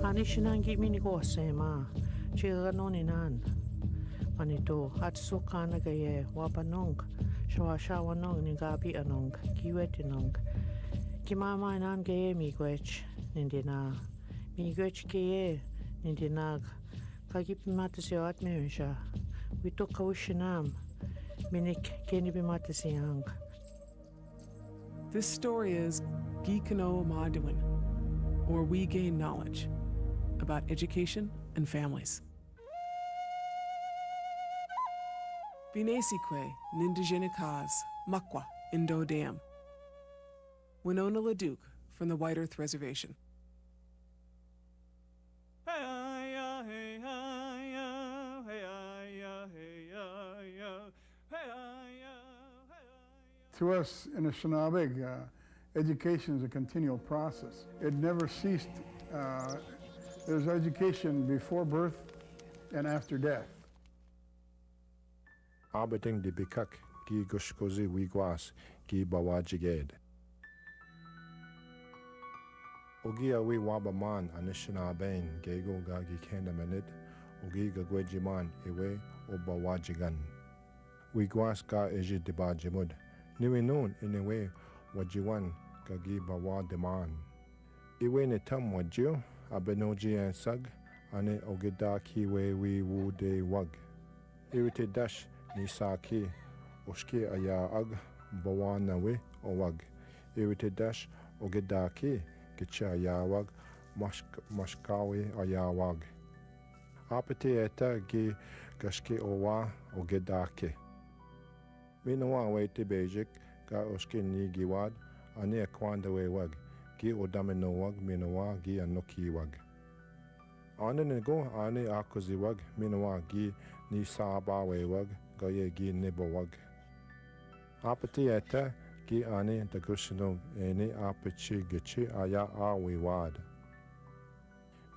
Anishinangi miniko sema, chiganoninan. Manito, Hatsukanaga wapanong, shawanong ningabi anong, kiwetinong. Kimama nan gaye miigwech, nindina. Miigwech gaye, nindinag. Kagipimatasyo at meusha. Wito kaushinam, minik kenibimatasiyang. This story is Gikinoo'amaadiwin, or We Gain Knowledge, about education and families. Binesikwe Nindigenikaz Makwa Indo Dam. Winona LaDuke from the White Earth Reservation. To us in Anishinaabe, education is a continual process. It never ceased. There's education before birth and after death. Arbeting di bikak gi gushkozi wigwas gi bawajiged. Ogi awi wabaman Anishinaabein gego gagi kendamanid, ogi gagwejiman ewe o bawajigan. Wigwas ga eji dibajimud. Niwe noon inewe wajiwan gagi bawademan. Iwe ne tam wajio abenoji and sag ane ogida kiwe wi wu de wag. Iwite dash Nisaki oshki aya ag bawanawe owag. Iwite dash ogedaki gicha ayawag mashkawi ayawag. Apete eta gi gashki owa ogedaki. Minawa wete bejik ga oshki ni giwad ane akwandawe wag. Gi odamino wag minawa gi anoki wag. Ane nego ane akuzi wag minawa gi ni sabawe wag. Gaye gi nibowag. Apati eta gi ani dagushinog eni apichi gichi aya awi wad.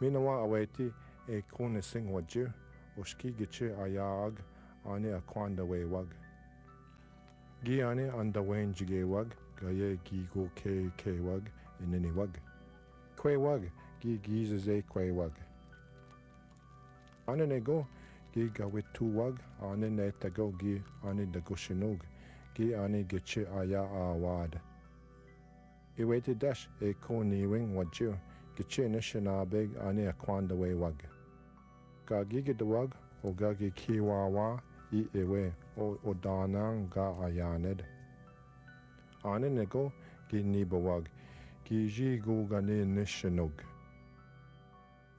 Minawa aweti e kone sing wajir oshki gichi aya ag ani akwanda we wag. Gi ani andawen jige wag gaye gi go ke wag inini wag. Kwe wag gi gizaze kwe wag. Ananego gi gawit tu wag ane netago gi ane dagushinog gi ane gichi aya awad. Iwete dash e ko niwing wajir gichi Anishinaabe ane akwanda we wag. Ga gigi de wag o gagi kiwawa I ewe o odanang ga ayaned. Ane nego gi niba wag gi ji go gane nishinog.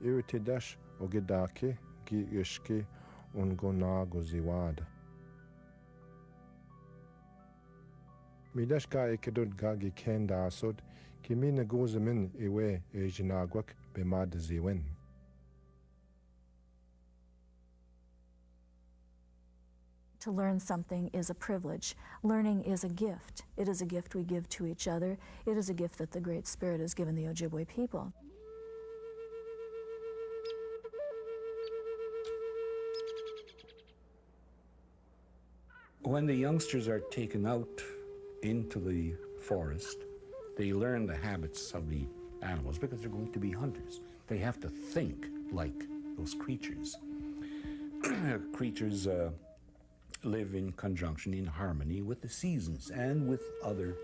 Iwete dash o gidake gi ishki ungonago ziwad. Midash ga ekedud gagi kenda asod, ki mi nagozamin ewe e jinagwak bemad ziwin. To learn something is a privilege. Learning is a gift. It is a gift we give to each other. It is a gift that the Great Spirit has given the Ojibwe people. When the youngsters are taken out into the forest, they learn the habits of the animals because they're going to be hunters. They have to think like those creatures. Creatures live in conjunction, in harmony with the seasons and with other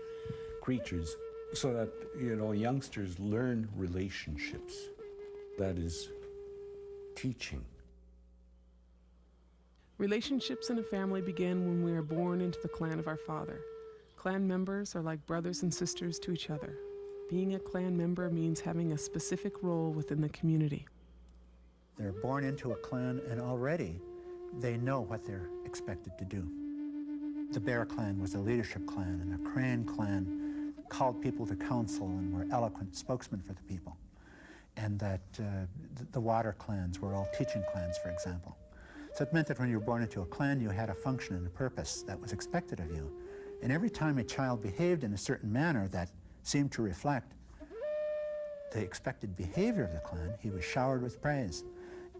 creatures so that, youngsters learn relationships. That is teaching. Relationships in a family begin when we are born into the clan of our father. Clan members are like brothers and sisters to each other. Being a clan member means having a specific role within the community. They're born into a clan and already they know what they're expected to do. The Bear clan was a leadership clan, and the Crane clan called people to council and were eloquent spokesmen for the people. And that the Water clans were all teaching clans, for example. So it meant that when you were born into a clan, you had a function and a purpose that was expected of you. And every time a child behaved in a certain manner that seemed to reflect the expected behavior of the clan, he was showered with praise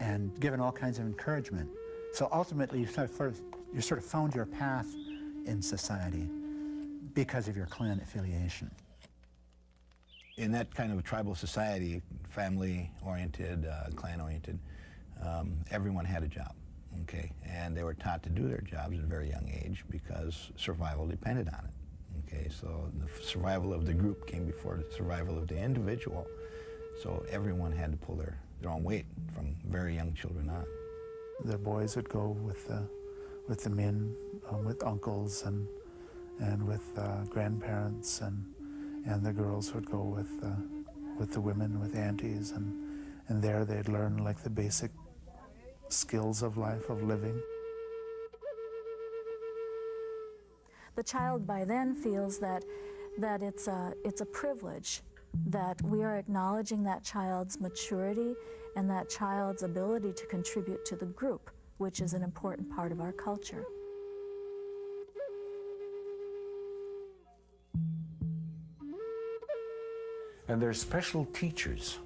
and given all kinds of encouragement. So ultimately, you sort of found your path in society because of your clan affiliation. in that kind of a tribal society, family-oriented, clan-oriented, everyone had a job, okay? And they were taught to do their jobs at a very young age because survival depended on it, okay? So the survival of the group came before the survival of the individual. So everyone had to pull their own weight from very young children on. The boys would go with the men, with uncles and with grandparents, and the girls would go with the women, with aunties, and there they'd learn like the basic skills of life, of living. The child by then feels that it's a privilege, that we are acknowledging that child's maturity and that child's ability to contribute to the group, which is an important part of our culture. And there's special teachers.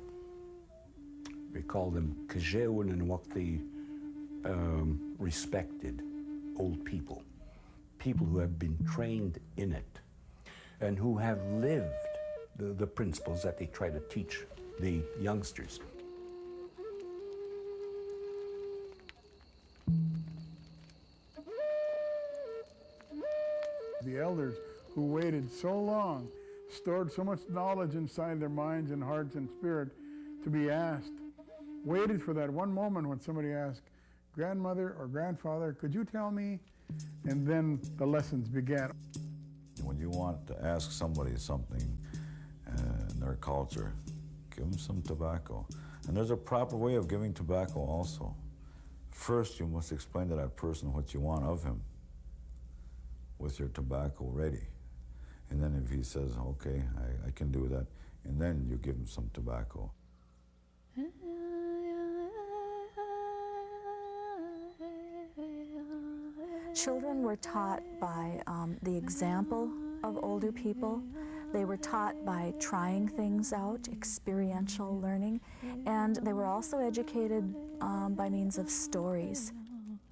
We call them Kajewin and what they respected old people. People who have been trained in it and who have lived the principles that they try to teach the youngsters. The elders who waited so long, stored so much knowledge inside their minds and hearts and spirit to be asked, waited for that one moment when somebody asked, grandmother or grandfather, could you tell me? And then the lessons began. When you want to ask somebody something in their culture, give them some tobacco. And there's a proper way of giving tobacco also. First, you must explain to that person what you want of him with your tobacco ready. And then if he says, okay, I can do that, and then you give him some tobacco. Children were taught by the example of older people. They were taught by trying things out, experiential learning, and they were also educated by means of stories.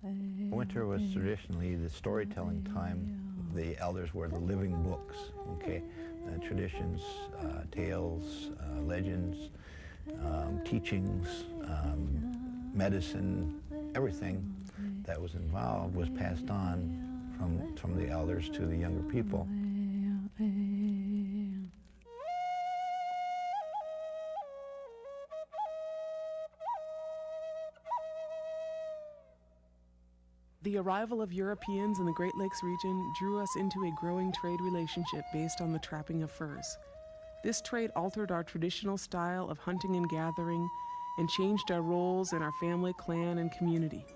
Winter was traditionally the storytelling time. The elders were the living books, okay? Traditions, tales, legends, teachings, medicine, everything that was involved was passed on from the elders to the younger people. The arrival of Europeans in the Great Lakes region drew us into a growing trade relationship based on the trapping of furs. This trade altered our traditional style of hunting and gathering and changed our roles in our family, clan, and community.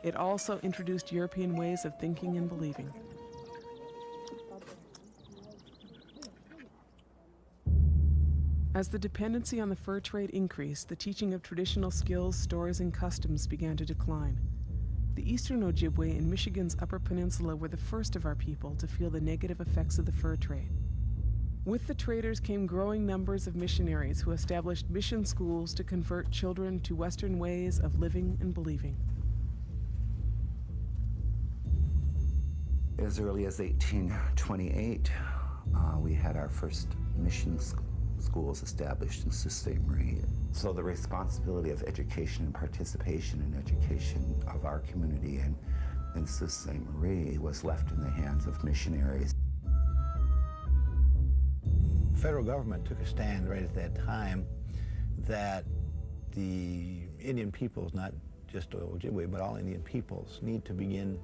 It also introduced European ways of thinking and believing. As the dependency on the fur trade increased, the teaching of traditional skills, stories, and customs began to decline. The eastern Ojibwe in Michigan's Upper Peninsula were the first of our people to feel the negative effects of the fur trade. With the traders came growing numbers of missionaries who established mission schools to convert children to Western ways of living and believing. As early as 1828, we had our first mission schools established in Sault Ste. Marie. So the responsibility of education and participation in education of our community in Sault Ste. Marie was left in the hands of missionaries. The federal government took a stand right at that time that the Indian peoples, not just Ojibwe, but all Indian peoples, need to begin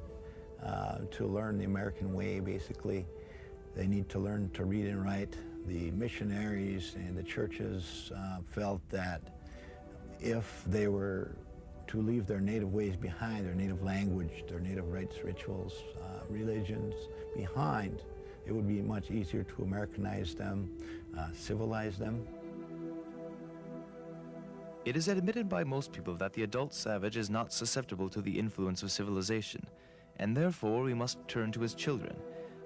to learn the American way, basically. They need to learn to read and write. The missionaries and the churches felt that if they were to leave their native ways behind, their native language, their native rites, rituals, religions behind, it would be much easier to Americanize them, civilize them. It is admitted by most people that the adult savage is not susceptible to the influence of civilization, and therefore we must turn to his children,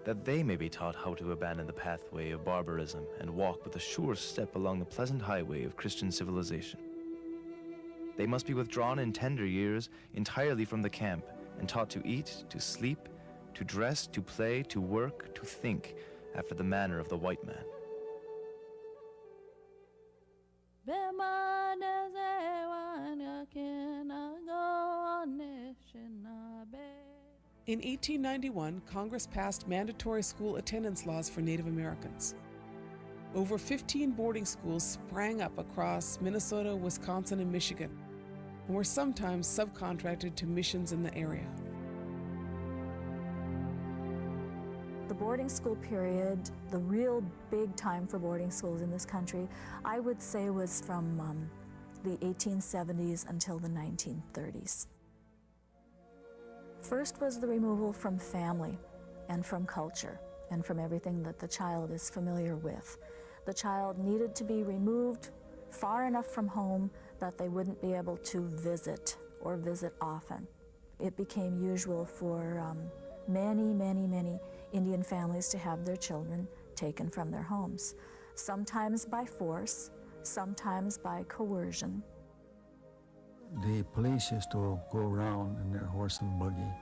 that they may be taught how to abandon the pathway of barbarism and walk with a sure step along the pleasant highway of Christian civilization. They must be withdrawn in tender years entirely from the camp and taught to eat, to sleep, to dress, to play, to work, to think, after the manner of the white man. In 1891, Congress passed mandatory school attendance laws for Native Americans. Over 15 boarding schools sprang up across Minnesota, Wisconsin, and Michigan, and were sometimes subcontracted to missions in the area. The boarding school period, the real big time for boarding schools in this country, I would say was from the 1870s until the 1930s. First was the removal from family and from culture and from everything that the child is familiar with. The child needed to be removed far enough from home that they wouldn't be able to visit or visit often. It became usual for many Indian families to have their children taken from their homes, sometimes by force, sometimes by coercion. The police used to go around in their horse and buggy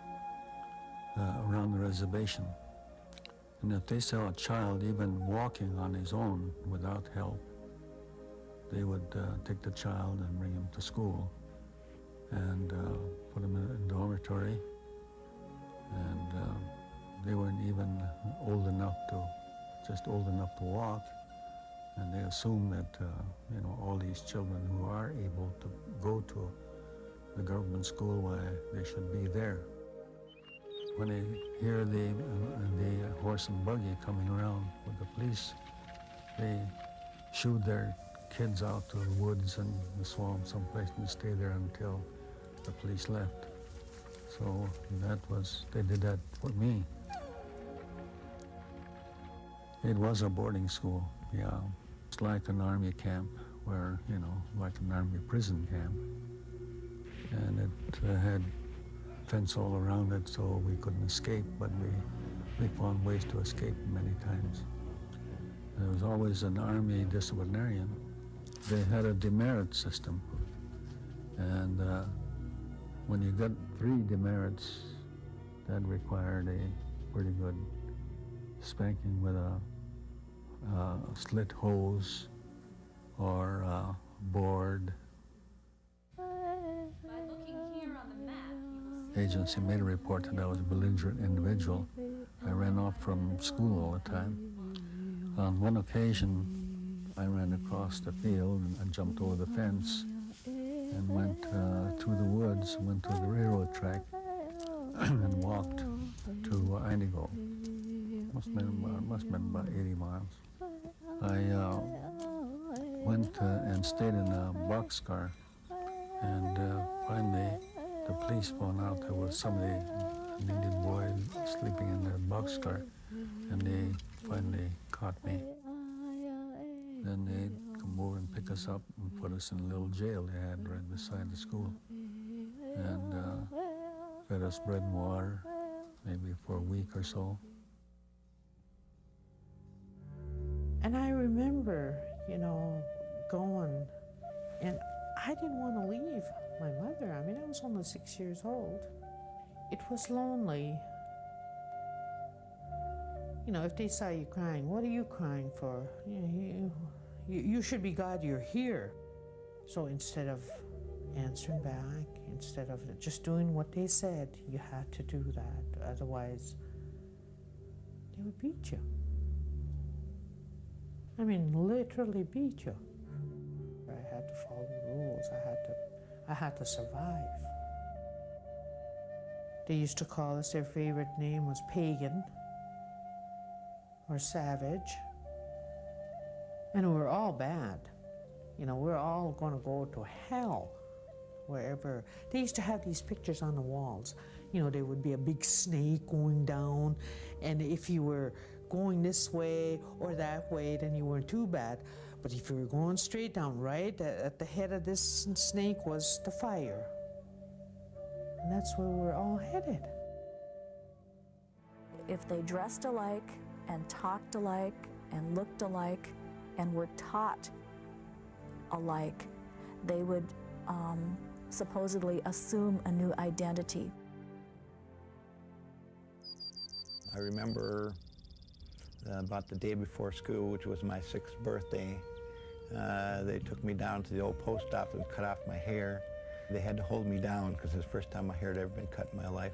around the reservation. And if they saw a child even walking on his own without help, they would take the child and bring him to school and put him in a dormitory. And they weren't even old enough to walk. And they assume that, all these children who are able to go to the government school, why they should be there. When they hear the horse and buggy coming around with the police, they shoo their kids out to the woods and the swamp someplace and stay there until the police left. So they did that for me. It was a boarding school, yeah. It's like an army camp where, like an army prison camp. And it had fence all around it so we couldn't escape, but we found ways to escape many times. There was always an army disciplinarian. They had a demerit system. And when you got 3 demerits, that required a pretty good spanking with a slit hose or a board. Agency made a report that I was a belligerent individual. I ran off from school all the time. On one occasion, I ran across the field and jumped over the fence and went through the woods, went to the railroad track and walked to Idaho. Must have been about 80 miles. I went and stayed in a boxcar, and finally the police found out there was somebody, an Indian boy, sleeping in the boxcar, and they finally caught me. Then they'd come over and pick us up and put us in a little jail they had right beside the school, and fed us bread and water, maybe for a week or so. And I remember, going, and I didn't want to leave my mother. I mean, I was only 6 years old. It was lonely. If they saw you crying, what are you crying for? You should be glad you're here. So instead of answering back, instead of just doing what they said, you had to do that. Otherwise, they would beat you. I mean, literally beat you. I had to follow the rules. I had to survive. They used to call us, their favorite name was pagan or savage. And we were all bad. We're all going to go to hell wherever. They used to have these pictures on the walls. There would be a big snake going down, and if you were going this way or that way, then you weren't too bad. But if you were going straight down, right at the head of this snake was the fire. And that's where we're all headed. If they dressed alike and talked alike and looked alike and were taught alike, they would supposedly assume a new identity. I remember about the day before school, which was my 6th birthday, They took me down to the old post office and cut off my hair. They had to hold me down because it's the first time my hair had ever been cut in my life.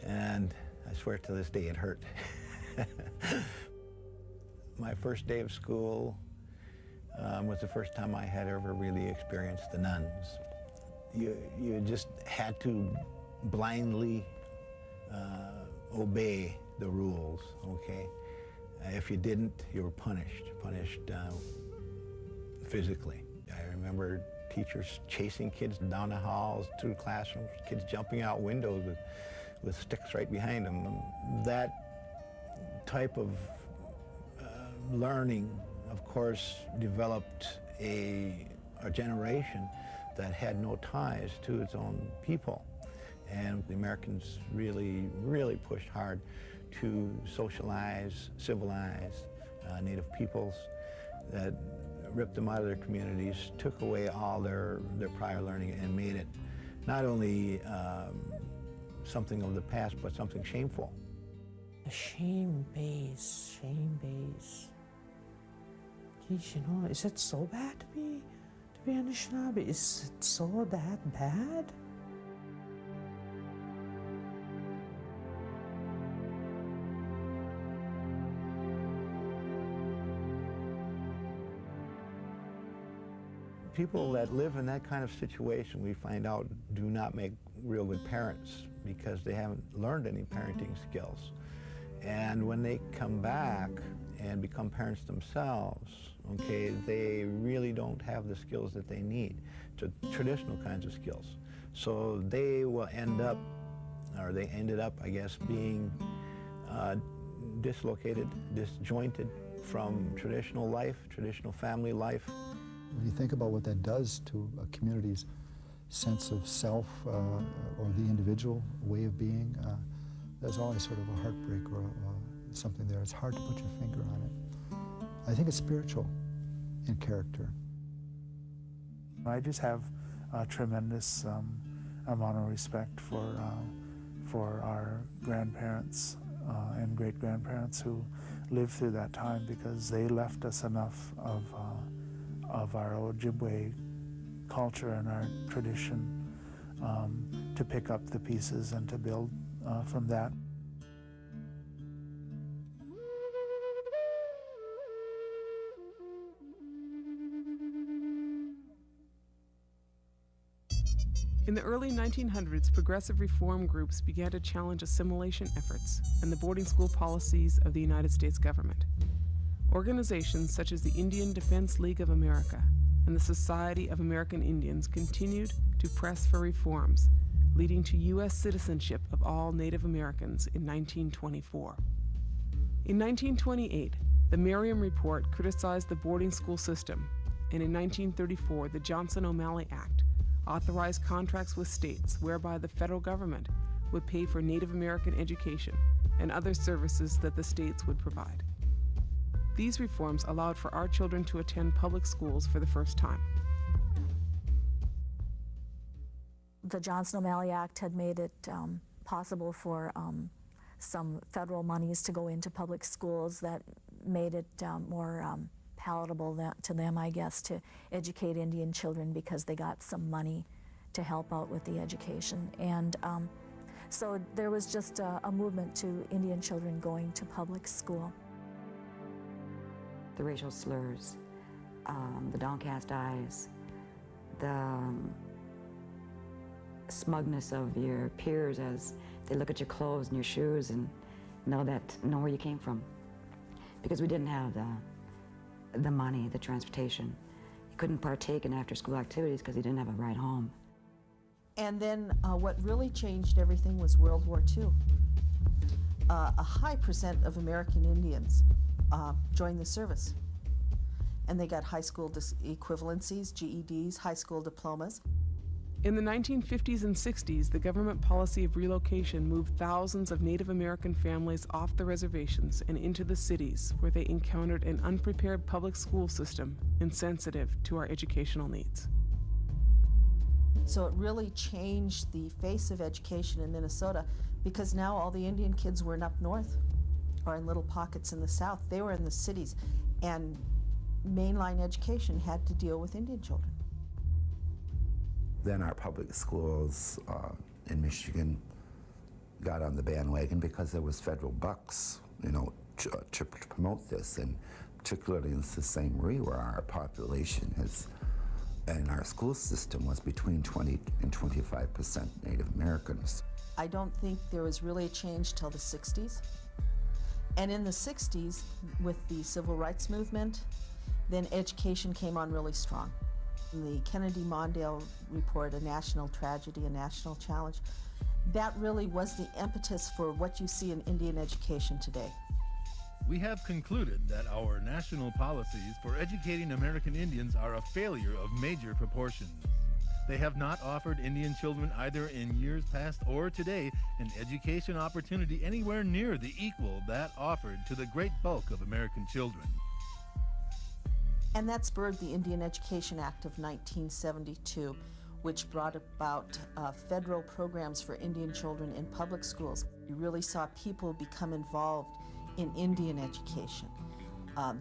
And I swear to this day it hurt. My first day of school was the first time I had ever really experienced the nuns. You just had to blindly obey the rules, okay? If you didn't, you were punished physically. I remember teachers chasing kids down the halls, through classrooms, kids jumping out windows with sticks right behind them. That type of learning, of course, developed a generation that had no ties to its own people. And the Americans really pushed hard to socialize, civilize Native peoples, that ripped them out of their communities, took away all their prior learning and made it not only something of the past, but something shameful. The shame base. Geez, you know, is it so bad to be Anishinaabe? Is it so that bad? People that live in that kind of situation, we find out, do not make real good parents because they haven't learned any parenting skills. And when they come back and become parents themselves, okay, they really don't have the skills that they need, traditional kinds of skills. So they will end up, or they ended up, I guess, being dislocated, disjointed from traditional life, traditional family life. When you think about what that does to a community's sense of self or the individual way of being, there's always sort of a heartbreak or something there. It's hard to put your finger on it. I think it's spiritual in character. I just have a tremendous amount of respect for our grandparents and great-grandparents who lived through that time, because they left us enough of our Ojibwe culture and our tradition to pick up the pieces and to build from that. In the early 1900s, progressive reform groups began to challenge assimilation efforts and the boarding school policies of the United States government. Organizations such as the Indian Defense League of America and the Society of American Indians continued to press for reforms, leading to U.S. citizenship of all Native Americans in 1924. In 1928, the Merriam Report criticized the boarding school system, and in 1934, the Johnson-O'Malley Act authorized contracts with states whereby the federal government would pay for Native American education and other services that the states would provide. These reforms allowed for our children to attend public schools for the first time. The Johnson-O'Malley Act had made it possible for some federal monies to go into public schools that made it more palatable to them, I guess, to educate Indian children because they got some money to help out with the education. And so there was just a movement to Indian children going to public school. The racial slurs, the downcast eyes, the smugness of your peers as they look at your clothes and your shoes and know where you came from. Because we didn't have the money, the transportation. You couldn't partake in after-school activities because you didn't have a ride home. And then what really changed everything was World War II. A high percent of American Indians joined the service. And they got high school equivalencies, GEDs, high school diplomas. In the 1950s and 60s, the government policy of relocation moved thousands of Native American families off the reservations and into the cities, where they encountered an unprepared public school system insensitive to our educational needs. So it really changed the face of education in Minnesota, because now all the Indian kids weren't up north or in little pockets in the south. They were in the cities, and mainline education had to deal with Indian children. Then our public schools in Michigan got on the bandwagon because there was federal bucks, to promote this, and particularly in Sault Ste. Marie, where our population has, and our school system was between 20 and 25% Native Americans. I don't think there was really a change till the 60s. And in the 60s, with the civil rights movement, then education came on really strong. In the Kennedy-Mondale report, A National Tragedy, A National Challenge, that really was the impetus for what you see in Indian education today. We have concluded that our national policies for educating American Indians are a failure of major proportions. They have not offered Indian children, either in years past or today, an education opportunity anywhere near the equal that offered to the great bulk of American children. And that spurred the Indian Education Act of 1972, which brought about federal programs for Indian children in public schools. We really saw people become involved in Indian education.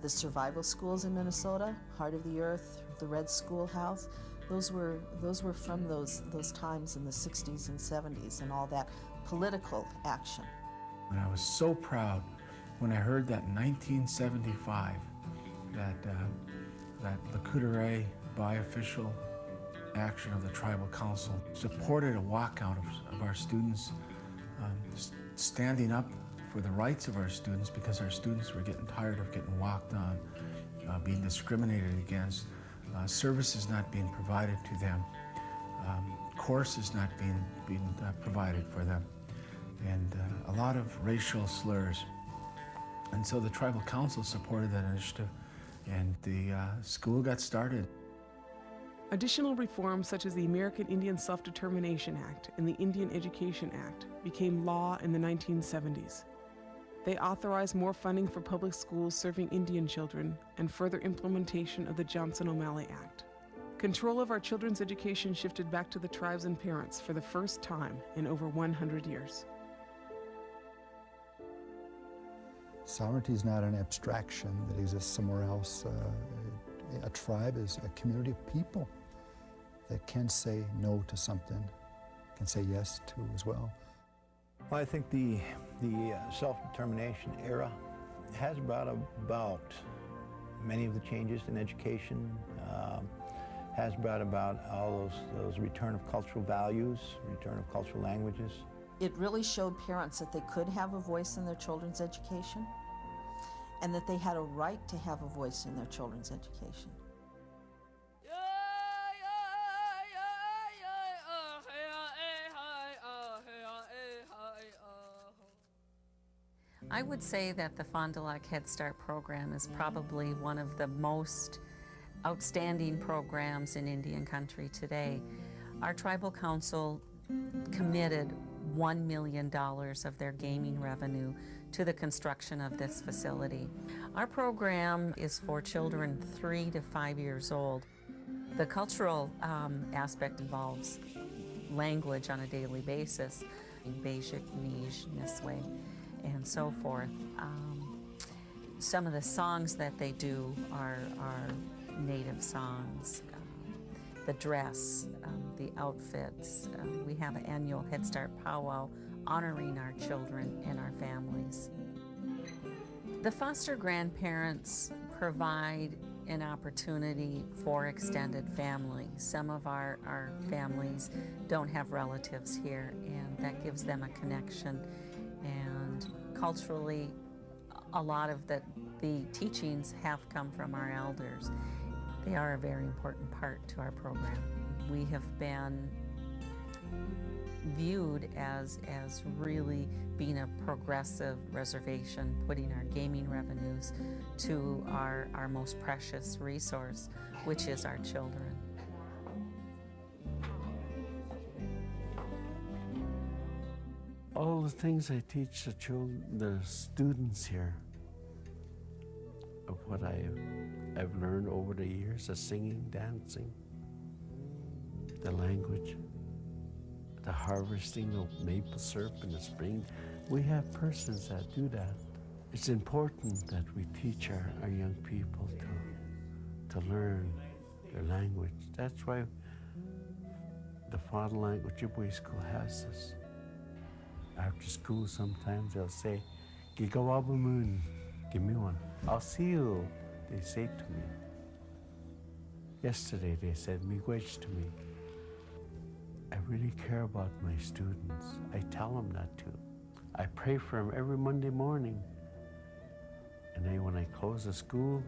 The survival schools in Minnesota, Heart of the Earth, the Red Schoolhouse, those were from those times in the 60s and 70s, and all that political action. And I was so proud when I heard that in 1975 that the Coudray bi-official action of the Tribal Council supported a walkout of our students, standing up for the rights of our students, because our students were getting tired of getting walked on, being discriminated against, services not being provided to them, courses not being provided for them, and a lot of racial slurs. And so the Tribal Council supported that initiative, and the school got started. Additional reforms such as the American Indian Self-Determination Act and the Indian Education Act became law in the 1970s. They authorized more funding for public schools serving Indian children and further implementation of the Johnson-O'Malley Act. Control of our children's education shifted back to the tribes and parents for the first time in over 100 years. Sovereignty is not an abstraction that exists somewhere else. A tribe is a community of people that can say no to something, can say yes to as well. Well, I think the self-determination era has brought about many of the changes in education, has brought about all those return of cultural values, return of cultural languages. It really showed parents that they could have a voice in their children's education, and that they had a right to have a voice in their children's education. I would say that the Fond du Lac Head Start program is probably one of the most outstanding programs in Indian country today. Our tribal council committed $1 million of their gaming revenue to the construction of this facility. Our program is for children 3 to 5 years old. The cultural aspect involves language on a daily basis, basic, Nij, Niswe, and so forth. Some of the songs that they do are native songs. The dress, the outfits. We have an annual Head Start powwow honoring our children and our families. The foster grandparents provide an opportunity for extended family. Some of our families don't have relatives here, and that gives them a connection. And culturally, a lot of the teachings have come from our elders. They are a very important part to our program. We have been viewed as really being a progressive reservation, putting our gaming revenues to our most precious resource, which is our children. All the things I teach the students here, of what I've learned over the years, the singing, dancing, the language, the harvesting of maple syrup in the spring. We have persons that do that. It's important that we teach our young people to learn their language. That's why the Fatherland Ojibwe school has this. After school, sometimes they'll say, "Gikinoo'amaadiwin, give me one." "I'll see you," they say to me. Yesterday they said miigwech to me. I really care about my students. I tell them that too. I pray for them every Monday morning. And then when I close the school,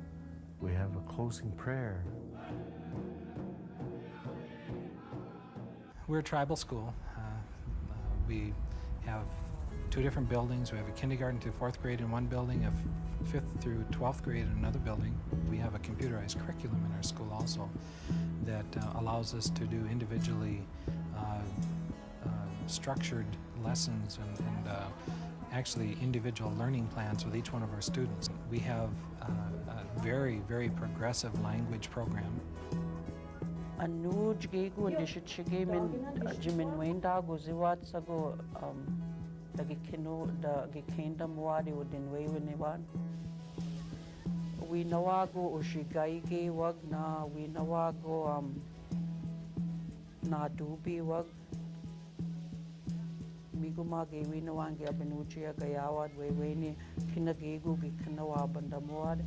we have a closing prayer. We're a tribal school. We have 2 different buildings. We have a kindergarten to 4th grade in one building, a 5th through 12th grade in another building. We have a computerized curriculum in our school also that allows us to do individually structured lessons and actually individual learning plans with each one of our students. We have a very, very progressive language program. Anuj gego dishitshige min jimin wenda goziwat sago da Gikinoo'amaadiwin wodin wewiniwan. We nawago oshigaige wag na we nawago na dubi wag. Migumage we nawangi abenuchia gayawad weweni kinagego Gikinoo'abandamwad.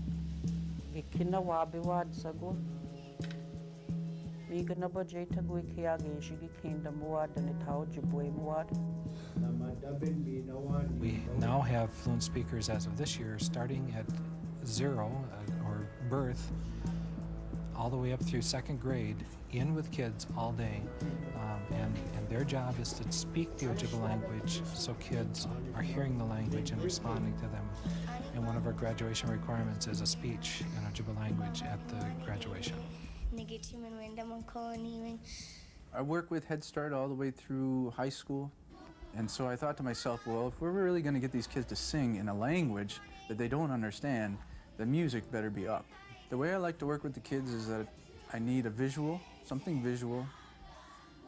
Gikinoo'abiwad sago. We now have fluent speakers as of this year, starting at 0 or birth, all the way up through 2nd grade, in with kids all day. And their job is to speak the Ojibwe language so kids are hearing the language and responding to them. And one of our graduation requirements is a speech in Ojibwe language at the graduation. I work with Head Start all the way through high school, and so I thought to myself, well, if we're really going to get these kids to sing in a language that they don't understand, the music better be up. The way I like to work with the kids is that I need a visual, something visual.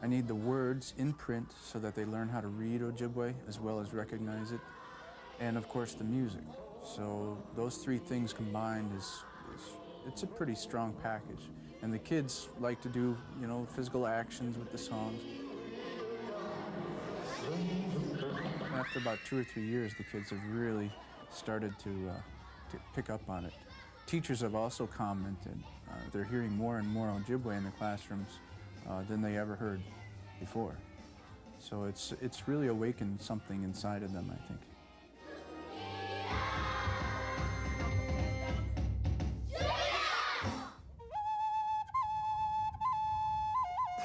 I need the words in print so that they learn how to read Ojibwe as well as recognize it, and of course the music. So those 3 things combined it's a pretty strong package. And the kids like to do, physical actions with the songs. After about 2 or 3 years, the kids have really started to pick up on it. Teachers have also commented they're hearing more and more Ojibwe in the classrooms than they ever heard before. So it's really awakened something inside of them, I think.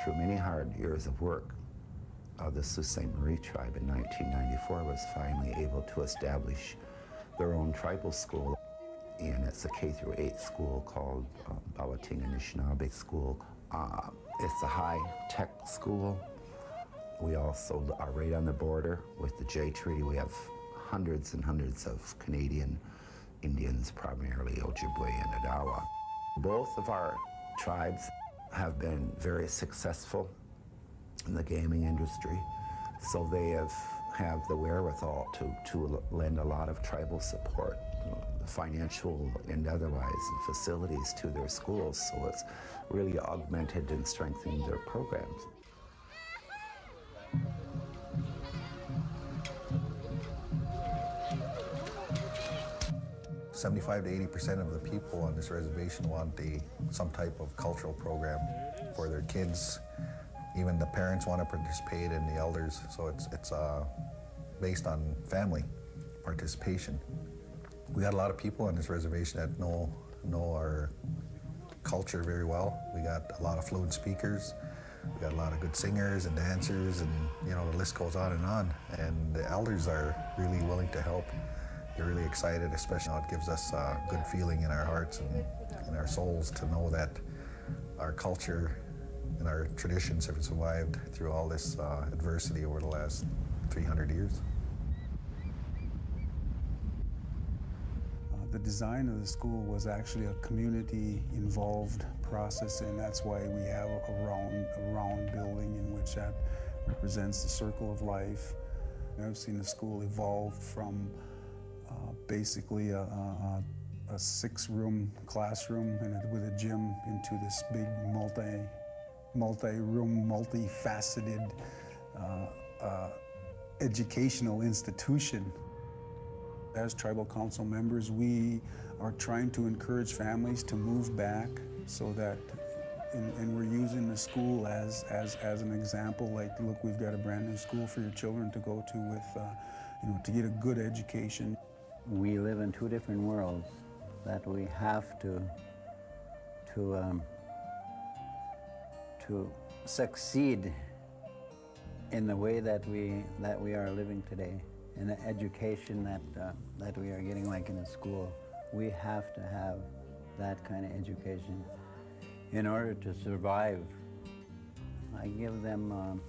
Through many hard years of work, the Sault Ste. Marie tribe in 1994 was finally able to establish their own tribal school. And it's a K-8 school called Waasa-Inaabidaa School. It's a high-tech school. We also are right on the border with the Jay Treaty. We have hundreds and hundreds of Canadian Indians, primarily Ojibwe and Adawa. Both of our tribes have been very successful in the gaming industry, so they have the wherewithal to lend a lot of tribal support, financial and otherwise, facilities to their schools, so it's really augmented and strengthened their programs. – 75 to 80% of the people on this reservation want some type of cultural program for their kids. Even the parents want to participate and the elders, so it's based on family participation. We got a lot of people on this reservation that know our culture very well. We got a lot of fluent speakers. We got a lot of good singers and dancers, and the list goes on. And the elders are really willing to help. They're really excited, especially it gives us a good feeling in our hearts and in our souls to know that our culture and our traditions have survived through all this adversity over the last 300 years. The design of the school was actually a community-involved process, and that's why we have a round building in which that represents the circle of life. I've seen the school evolve from basically a a 6-room classroom with a gym into this big multi-room, multifaceted educational institution. As tribal council members, we are trying to encourage families to move back so that, and we're using the school as an example, like, look, we've got a brand new school for your children to go to with, to get a good education. We live in two different worlds that we have to succeed in the way that we are living today, in the education that we are getting, like in a school. We have to have that kind of education in order to survive. I give them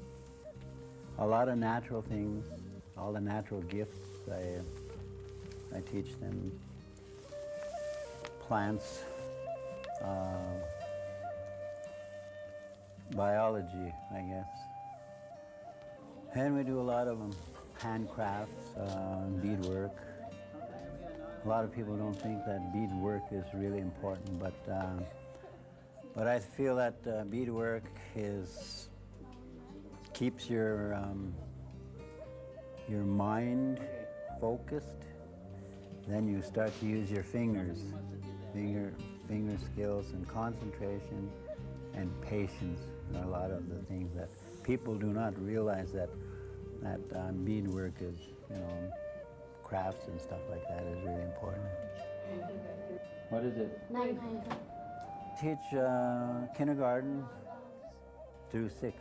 a lot of natural things, all the natural gifts. I teach them plants, biology, I guess. And we do a lot of handcrafts, beadwork. A lot of people don't think that beadwork is really important, but I feel that beadwork keeps your mind focused. Then you start to use your fingers, finger skills and concentration and patience are a lot of the things that people do not realize that beadwork is, crafts and stuff like that is really important. What is it? 9. Teach kindergarten through 6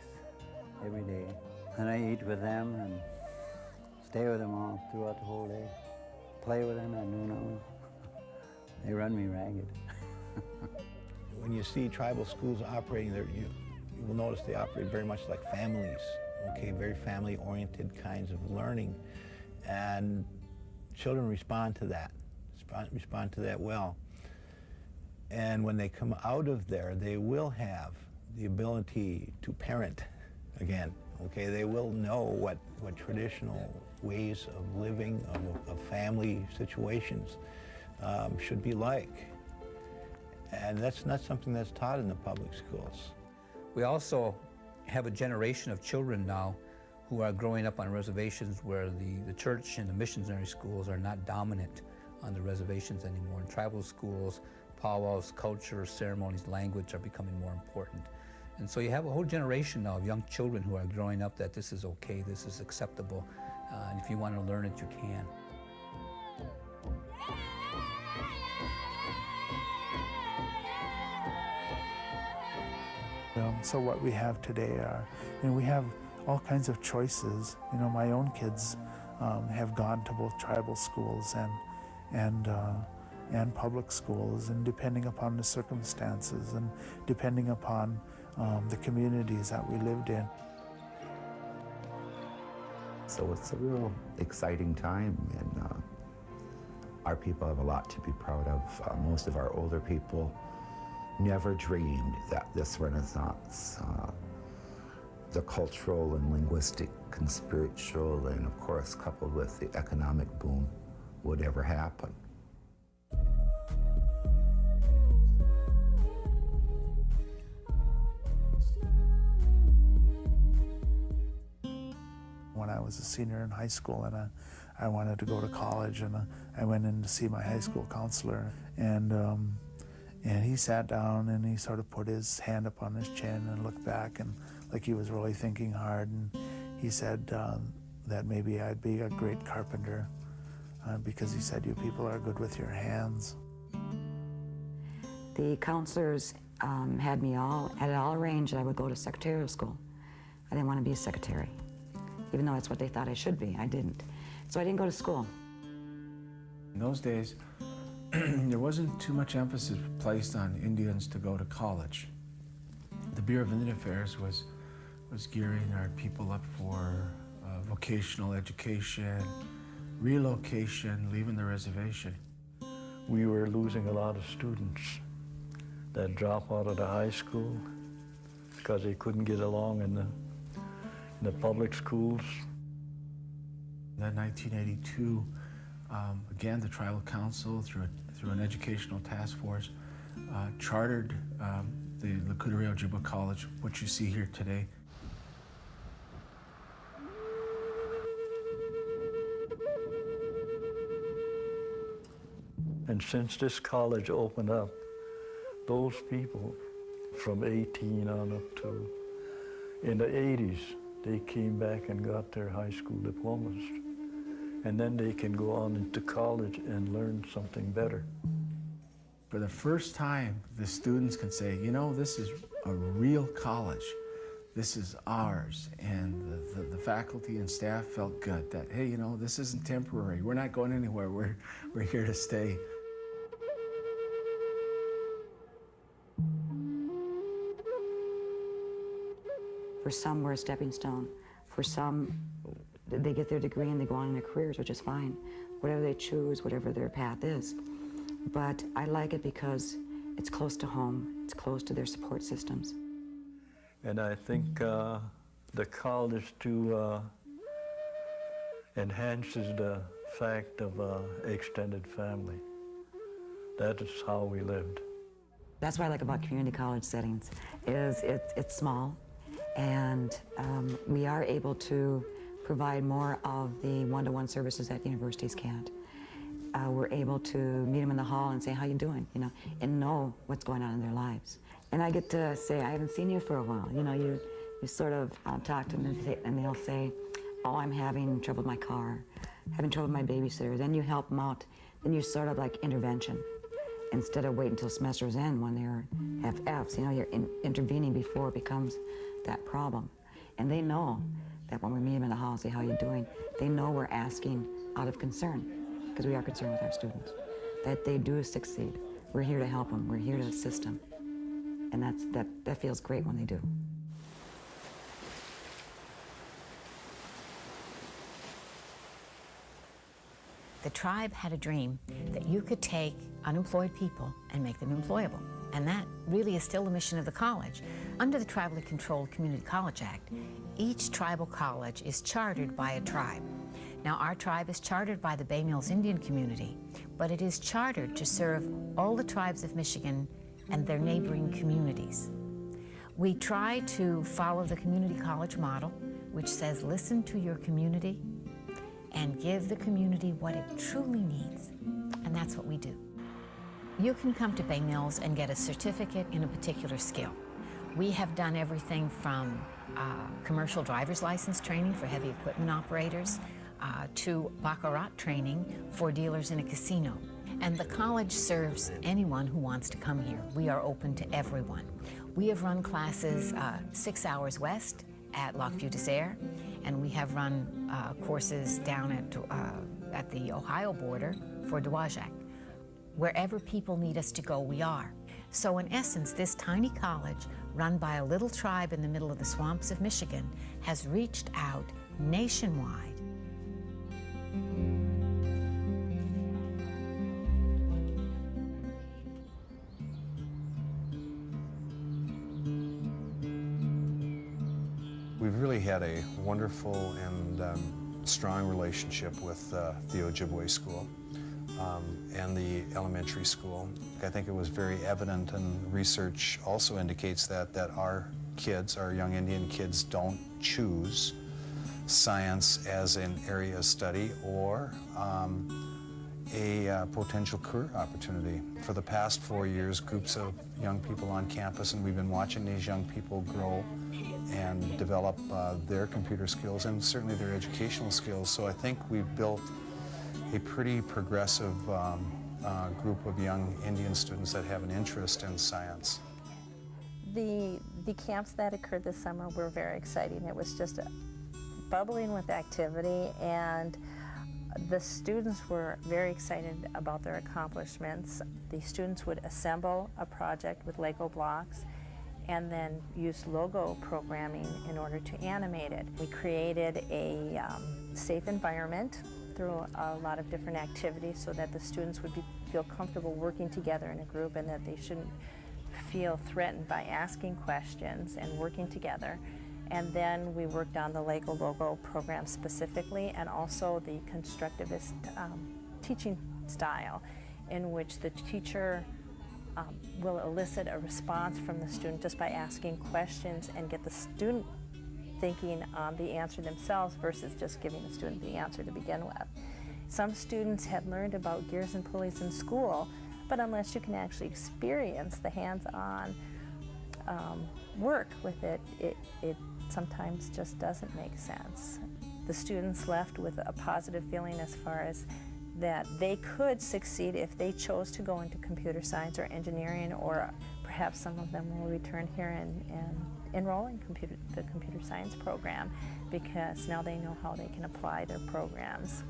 every day. And I eat with them and stay with them all throughout the whole day. Play with them at noon hour. They run me ragged. When you see tribal schools operating there, you will notice they operate very much like families, okay, very family-oriented kinds of learning. And children respond to that well. And when they come out of there, they will have the ability to parent again, okay? They will know what traditional ways of living, of family situations should be like. And that's not something that's taught in the public schools. We also have a generation of children now who are growing up on reservations where the church and the missionary schools are not dominant on the reservations anymore. In tribal schools, powwows, culture, ceremonies, language are becoming more important. And so you have a whole generation now of young children who are growing up that this is okay, this is acceptable, and if you want to learn it, you can. So what we have today are, we have all kinds of choices. My own kids have gone to both tribal schools and public schools, and depending upon the circumstances and depending upon the communities that we lived in. So it's a real exciting time, and our people have a lot to be proud of. Most of our older people never dreamed that this Renaissance, the cultural and linguistic and spiritual, and of course coupled with the economic boom, would ever happen. When I was a senior in high school and I wanted to go to college, and I went in to see my high school counselor, and he sat down and he sort of put his hand up on his chin and looked back, and like he was really thinking hard, and he said that maybe I'd be a great carpenter because he said, you people are good with your hands. The counselors had it all arranged that I would go to secretarial school. I didn't want to be a secretary, even though that's what they thought I should be. I didn't. So I didn't go to school. In those days, there wasn't too much emphasis placed on Indians to go to college. The Bureau of Indian Affairs was gearing our people up for vocational education, relocation, leaving the reservation. We were losing a lot of students that drop out of the high school because they couldn't get along in the public schools. In 1982, again, the Tribal Council, through through an educational task force, chartered the Lakota Ojibwe College, which you see here today. And since this college opened up, those people from 18 on up to in the 80s, they came back and got their high school diplomas. And then they can go on into college and learn something better. For the first time, the students can say, you know, this is a real college. This is ours. And the faculty and staff felt good that, hey, you know, this isn't temporary. We're not going anywhere. We're here to stay. For some, we're a stepping stone. For some, they get their degree and they go on in their careers, which is fine. Whatever they choose, whatever their path is. But I like it because it's close to home. It's close to their support systems. And I think the college too enhances the fact of extended family. That is how we lived. That's what I like about community college settings, is it's small, and we are able to provide more of the one-to-one services that universities can't. We're able to meet them in the hall and say, how you doing, you know, and know what's going on in their lives. And I get to say, I haven't seen you for a while. You know, you sort of talk to them and they'll say, oh, I'm having trouble with my car, having trouble with my babysitter. Then you help them out. Then you sort of like intervention. Instead of waiting until semester's end when they have Fs, you know, you're intervening before it becomes that problem. And they know that when we meet them in the hall and say, how you doing, they know we're asking out of concern, because we are concerned with our students, that they do succeed. We're here to help them. We're here to assist them. And that feels great when they do. The tribe had a dream that you could take unemployed people and make them employable. And that really is still the mission of the college. Under the Tribally Controlled Community College Act, each tribal college is chartered by a tribe. Now, our tribe is chartered by the Bay Mills Indian community, but it is chartered to serve all the tribes of Michigan and their neighboring communities. We try to follow the community college model, which says listen to your community and give the community what it truly needs, and that's what we do. You can come to Bay Mills and get a certificate in a particular skill. We have done everything from commercial driver's license training for heavy equipment operators to baccarat training for dealers in a casino. And the college serves anyone who wants to come here. We are open to everyone. We have run classes 6 hours west at Lac Vieux des Serres, and we have run courses down at the Ohio border for Dowagiac. Wherever people need us to go, we are. So in essence, this tiny college, run by a little tribe in the middle of the swamps of Michigan, has reached out nationwide. We've really had a wonderful and strong relationship with the Ojibwe school and the elementary school. I think it was very evident, and research also indicates that our kids, our young Indian kids, don't choose science as an area of study or a potential career opportunity. For the past 4 years, groups of young people on campus, and we've been watching these young people grow and develop their computer skills and certainly their educational skills. So I think we've built a pretty progressive group of young Indian students that have an interest in science. The camps that occurred this summer were very exciting. It was just bubbling with activity, and the students were very excited about their accomplishments. The students would assemble a project with Lego blocks and then use logo programming in order to animate it. We created a safe environment through a lot of different activities so that the students would feel comfortable working together in a group and that they shouldn't feel threatened by asking questions and working together. And then we worked on the Lego logo program specifically, and also the constructivist teaching style. in which the teacher will elicit a response from the student just by asking questions and get the student thinking on the answer themselves versus just giving the student the answer to begin with. Some students had learned about gears and pulleys in school, but unless you can actually experience the hands-on work with it, it sometimes just doesn't make sense. The students left with a positive feeling as far as that they could succeed if they chose to go into computer science or engineering, or perhaps some of them will return here and enroll in the computer science program, because now they know how they can apply their programs.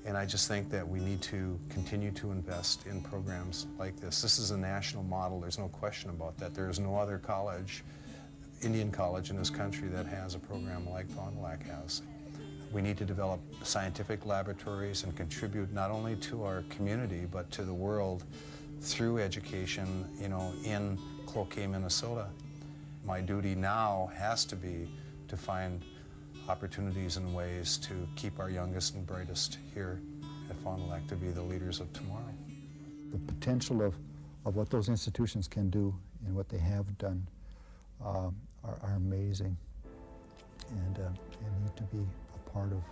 And I just think that we need to continue to invest in programs like this. This is a national model, there's no question about that. There is no other college, Indian college in this country, that has a program like Fond du Lac has. We need to develop scientific laboratories and contribute not only to our community, but to the world through education, you know, in Cloquet, Minnesota. My duty now has to be to find opportunities and ways to keep our youngest and brightest here at Fond du Lac to be the leaders of tomorrow. The potential of what those institutions can do and what they have done are amazing, and need to be a part of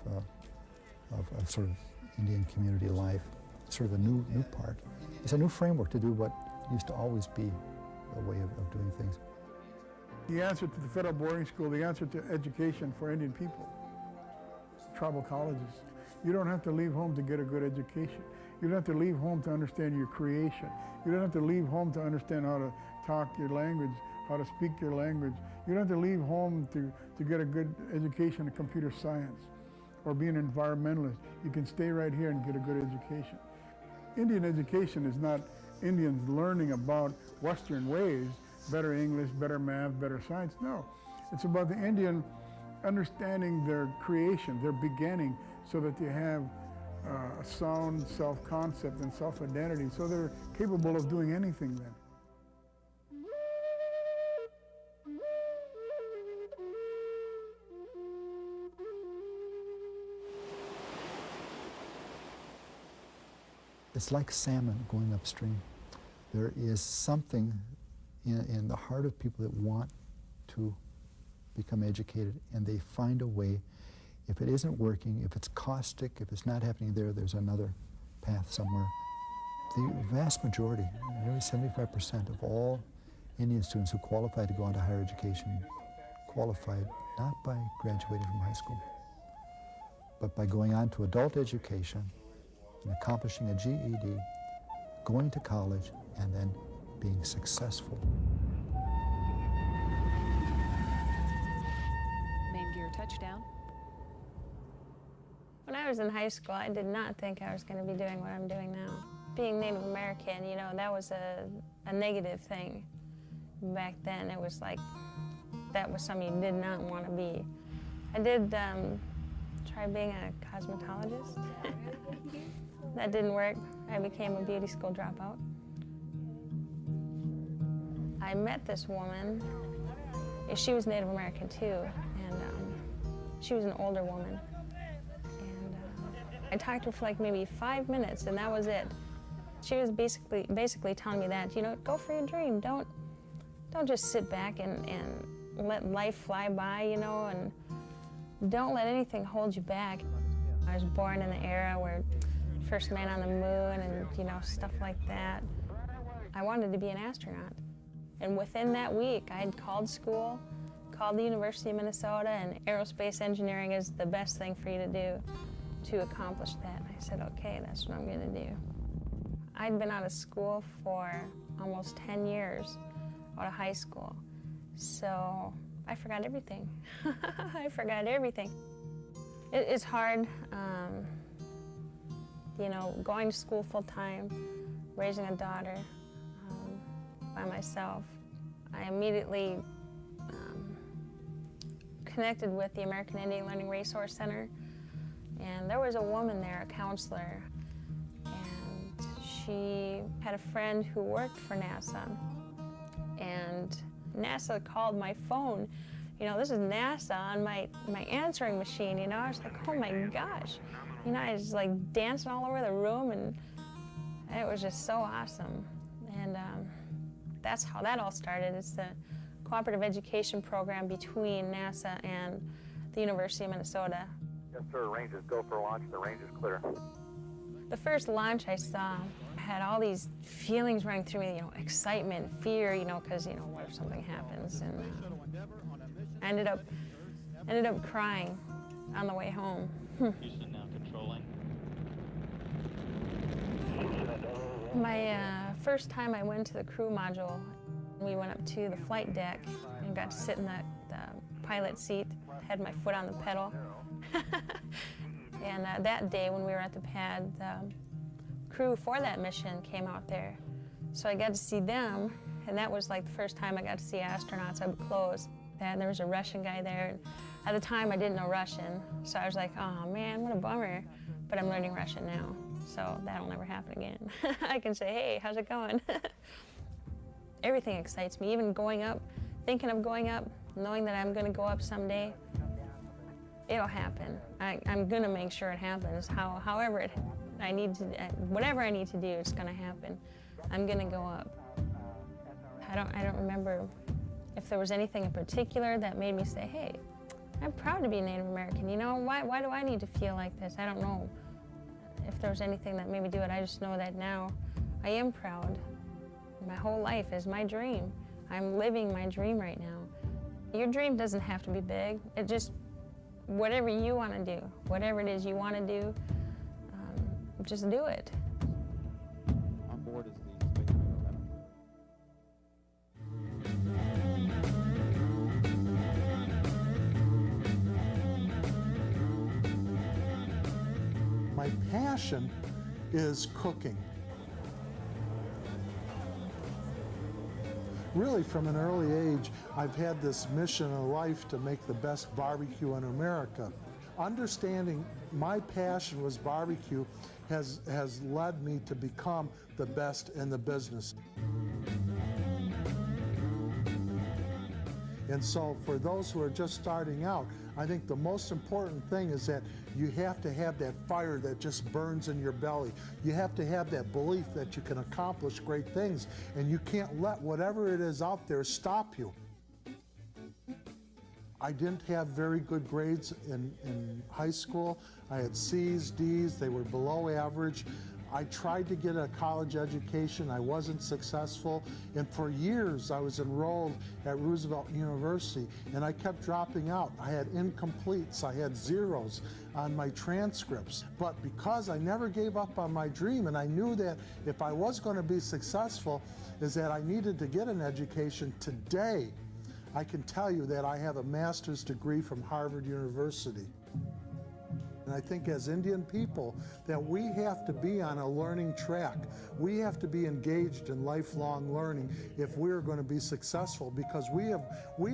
sort of Indian community life. Sort of a new part. It's a new framework to do what used to always be a way of doing things. The answer to the federal boarding school, the answer to education for Indian people, tribal colleges. You don't have to leave home to get a good education. You don't have to leave home to understand your creation. You don't have to leave home to understand how to talk your language, how to speak your language. You don't have to leave home to get a good education in computer science or be an environmentalist. You can stay right here and get a good education. Indian education is not Indians learning about Western ways, better English, better math, better science. No, it's about the Indian understanding their creation, their beginning, so that they have a sound self-concept and self-identity, so they're capable of doing anything then. It's like salmon going upstream. There is something in the heart of people that want to become educated, and they find a way. If it isn't working, if it's caustic, if it's not happening there, there's another path somewhere. The vast majority, nearly 75% of all Indian students who qualify to go on to higher education qualified not by graduating from high school, but by going on to adult education and accomplishing a GED, going to college, and then being successful. Main gear touchdown. When I was in high school, I did not think I was going to be doing what I'm doing now. Being Native American, you know, that was a negative thing. Back then, it was like, that was something you did not want to be. I did try being a cosmetologist. That didn't work. I became a beauty school dropout. I met this woman. She was Native American too, and she was an older woman. And I talked to her for like maybe 5 minutes, and that was it. She was basically telling me that, you know, go for your dream. Don't just sit back and let life fly by, you know, and don't let anything hold you back. I was born in the era where first man on the moon and, you know, stuff like that. I wanted to be an astronaut. And within that week, I had called school, called the University of Minnesota, and aerospace engineering is the best thing for you to do to accomplish that. And I said, okay, that's what I'm gonna do. I'd been out of school for almost 10 years, out of high school. So I forgot everything. I forgot everything. It's hard, you know, going to school full time, raising a daughter by myself. I immediately connected with the American Indian Learning Resource Center, and there was a woman there, a counselor, and she had a friend who worked for NASA, and NASA called my phone. You know, this is NASA on my answering machine, you know. I was like, oh my gosh. You know, I was like dancing all over the room, and It was just so awesome. And that's how that all started. It's the cooperative education program between NASA and the University of Minnesota. Yes, sir. Rangers go for launch. The range is clear. The first launch I saw, I had all these feelings running through me, excitement, fear, because, what if something happens? And I ended up crying on the way home. Houston now controlling. My first time I went to the crew module, we went up to the flight deck and got to sit in the pilot seat, had my foot on the pedal. And that day when we were at the pad, the crew for that mission came out there. So I got to see them, and that was like the first time I got to see astronauts up close. And there was a Russian guy there. At the time I didn't know Russian, so I was like, oh man, what a bummer. But I'm learning Russian now, so that'll never happen again. I can say, hey, how's it going? Everything excites me, even going up, thinking of going up, knowing that I'm gonna go up someday. It'll happen. I'm gonna make sure it happens. Whatever I need to do, it's gonna happen. I'm gonna go up. I don't remember if there was anything in particular that made me say, hey, I'm proud to be Native American. Why do I need to feel like this? I don't know if there was anything that made me do it. I just know that now I am proud. My whole life is my dream. I'm living my dream right now. Your dream doesn't have to be big. It just, whatever you want to do, whatever it is you want to do, just do it. On board is the space momentum. My passion is cooking. Really, from an early age, I've had this mission in life to make the best barbecue in America. Understanding my passion was barbecue has led me to become the best in the business. And so for those who are just starting out, I think the most important thing is that you have to have that fire that just burns in your belly. You have to have that belief that you can accomplish great things, and you can't let whatever it is out there stop you. I didn't have very good grades in high school. I had C's, D's, they were below average. I tried to get a college education, I wasn't successful, and for years I was enrolled at Roosevelt University, and I kept dropping out. I had incompletes, I had zeros on my transcripts, but because I never gave up on my dream, and I knew that if I was going to be successful, is that I needed to get an education. Today, I can tell you that I have a master's degree from Harvard University. And I think as Indian people that we have to be on a learning track. We have to be engaged in lifelong learning if we're going to be successful, because we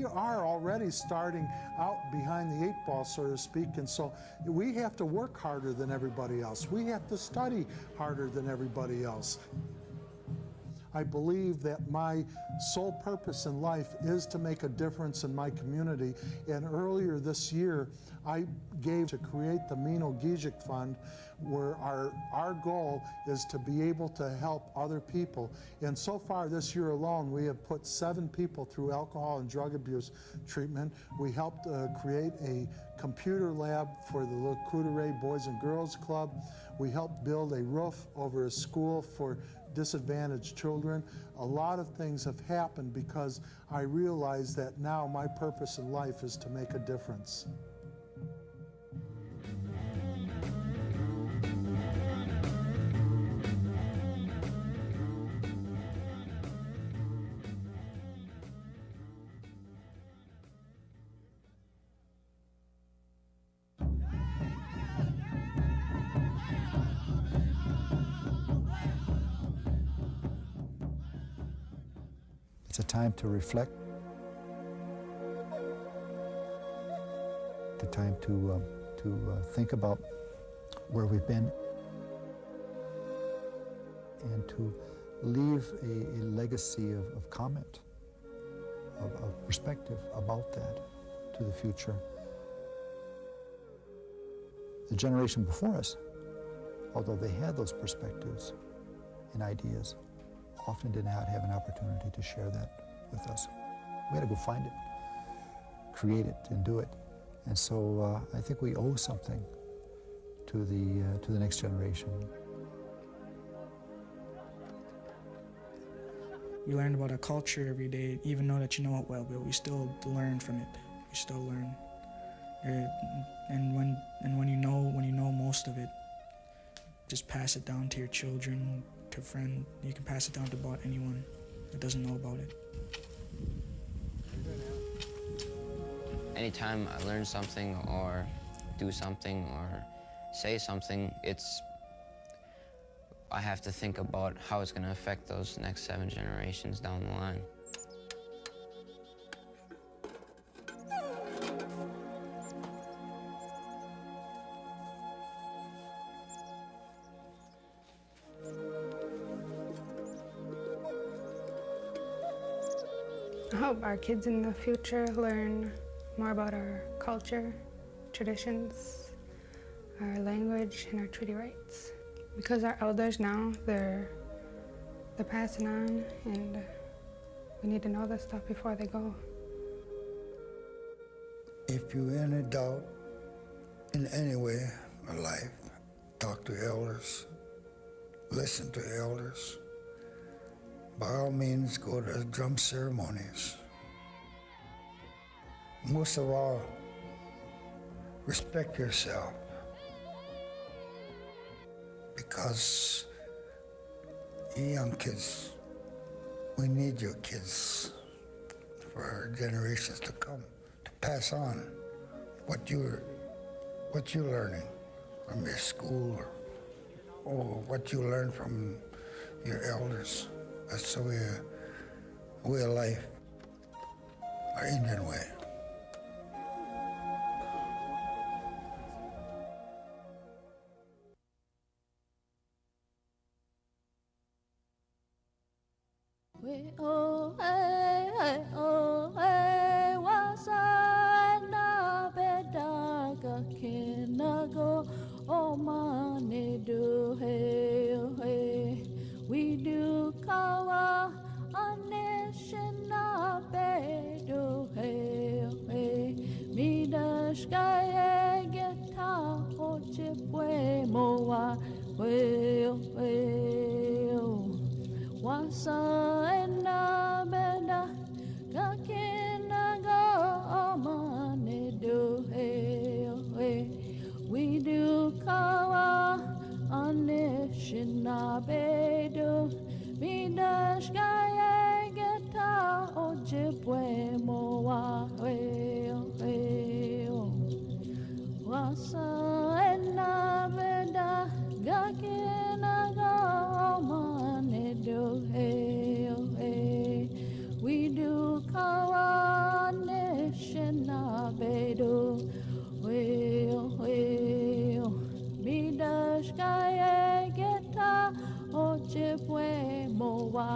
are already starting out behind the 8 ball, so to speak, and so we have to work harder than everybody else. We have to study harder than everybody else. I believe that my sole purpose in life is to make a difference in my community, and earlier this year I gave to create the Mino Gijik Fund, where our goal is to be able to help other people. And so far this year alone, we have put 7 people through alcohol and drug abuse treatment. We helped create a computer lab for the Lakudere Boys and Girls Club. We helped build a roof over a school for disadvantaged children. A lot of things have happened because I realize that now my purpose in life is to make a difference. It's a time to reflect, the time to think about where we've been, and to leave a legacy of comment, of perspective about that to the future. The generation before us, although they had those perspectives and ideas often did not have an opportunity to share that with us. We had to go find it, create it, and do it. And so I think we owe something to the next generation. We learn about our culture every day, even though that you know it well, but we still learn from it. We still learn. And when you know most of it, just pass it down to your children, to friends. You can pass it down to about anyone that doesn't know about it. Anytime I learn something or do something or say something, I have to think about how it's going to affect those next 7 generations down the line. I hope our kids in the future learn more about our culture, traditions, our language, and our treaty rights. Because our elders now, they're passing on, and we need to know this stuff before they go. If you're in a doubt in any way of life, talk to elders, listen to elders. By all means, go to drum ceremonies. Most of all, respect yourself. Because you young kids, we need your kids for generations to come to pass on what you're learning from your school or what you learn from your elders. That's the way of life, our Indian way. Waasa-Inaabidaa Gikinoo'amaadiwin. We do kawa Waasa-Inaabidaa Midashkaye geta Ojibwe moa Waasa-Inaabidaa Gikinoo'amaadiwin. We do kawa Waasa-Inaabidaa Midashkaye geta Ojibwe moa Waasa-Inaabidaa Gikinoo'amaadiwin. We do kawa Waasa-Inaabidaa Midashkaye geta Ojibwe moa